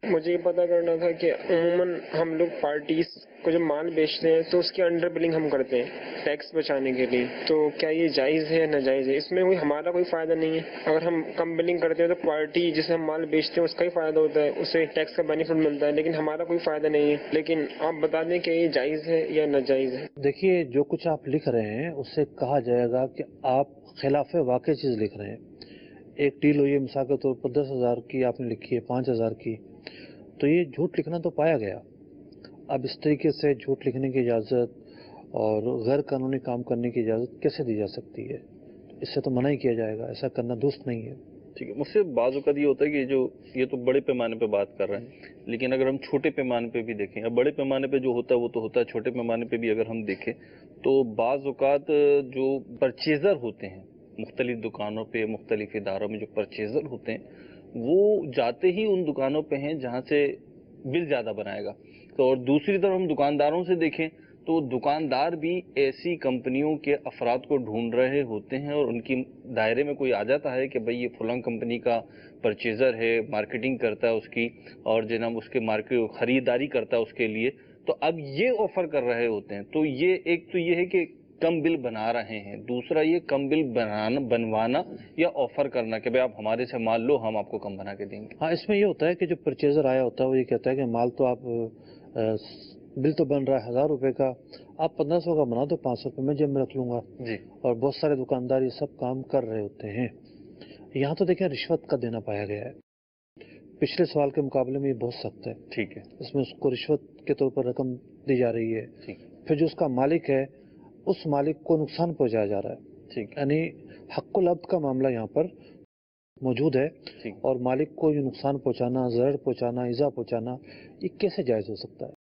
مجھے یہ پتا کرنا تھا کہ عموماً ہم لوگ پارٹیز کو جو مال بیچتے ہیں تو اس کی انڈر بلنگ ہم کرتے ہیں ٹیکس بچانے کے لیے، تو کیا یہ جائز ہے یا ناجائز ہے؟ اس میں ہمارا کوئی فائدہ نہیں ہے۔ اگر ہم کم بلنگ کرتے ہیں تو پارٹی جسے ہم مال بیچتے ہیں اس کا ہی فائدہ ہوتا ہے، اسے ٹیکس کا بینیفٹ ملتا ہے، لیکن ہمارا کوئی فائدہ نہیں ہے۔ لیکن آپ بتا دیں کہ یہ جائز ہے یا ناجائز ہے۔ دیکھیے، جو کچھ آپ لکھ رہے ہیں اس سے کہا جائے گا کہ آپ خلاف واقع چیز لکھ رہے ہیں۔ ایک ڈیل ہوئی ہے مثال کے طور پر 10,000 کی آپ نے لکھی ہے 5,000 کی، تو یہ جھوٹ لکھنا تو پایا گیا۔ اب اس طریقے سے جھوٹ لکھنے کی اجازت اور غیر قانونی کام کرنے کی اجازت کیسے دی جا سکتی ہے؟ اس سے تو منع ہی کیا جائے گا، ایسا کرنا درست نہیں ہے۔ ٹھیک ہے، مجھ سے بعض اوقات یہ ہوتا ہے کہ یہ تو بڑے پیمانے پہ بات کر رہے ہیں، لیکن اگر ہم چھوٹے پیمانے پہ بھی دیکھیں، اب بڑے پیمانے پہ جو ہوتا ہے وہ تو ہوتا ہے، چھوٹے پیمانے پہ بھی اگر ہم دیکھیں تو بعض اوقات جو پرچیزر ہوتے ہیں مختلف دکانوں پہ، مختلف اداروں میں جو پرچیزر ہوتے ہیں وہ جاتے ہی ان دکانوں پہ ہیں جہاں سے بل زیادہ بنائے گا، تو اور دوسری طرف ہم دکانداروں سے دیکھیں تو دکاندار بھی ایسی کمپنیوں کے افراد کو ڈھونڈ رہے ہوتے ہیں، اور ان کی دائرے میں کوئی آ جاتا ہے کہ بھئی یہ فلاں کمپنی کا پرچیزر ہے، مارکیٹنگ کرتا ہے اس کی، اور جناب اس کے خریداری کرتا ہے اس کے لیے، تو اب یہ آفر کر رہے ہوتے ہیں۔ تو یہ ایک تو یہ ہے کہ کم بل بنا رہے ہیں، دوسرا یہ کم بل بنوانا یا آفر کرنا کہ بھئی آپ ہمارے سے مال لو، ہم آپ کو کم بنا کے دیں گے۔ ہاں، اس میں یہ ہوتا ہے کہ جو پرچیزر آیا ہوتا ہے وہ یہ کہتا ہے کہ مال تو آپ بل تو بن رہا ہے 1,000 روپے کا، آپ 1,500 کا بنا دو، 500 روپے میں جیب میں رکھ لوں گا۔ جی، اور بہت سارے دکاندار یہ سب کام کر رہے ہوتے ہیں۔ یہاں تو دیکھیں رشوت کا دینا پایا گیا ہے، پچھلے سوال کے مقابلے میں یہ بہت سخت ہے۔ ٹھیک ہے، اس میں اس کو رشوت کے طور پر رقم دی جا رہی ہے، ٹھیک، پھر جو اس کا مالک ہے اس مالک کو نقصان پہنچایا جا رہا ہے۔ ٹھیک، یعنی حق العبد کا معاملہ یہاں پر موجود ہے، ٹھیک۔ اور مالک کو یہ نقصان پہنچانا، ضرر پہنچانا، ایذا پہنچانا، یہ کیسے جائز ہو سکتا ہے؟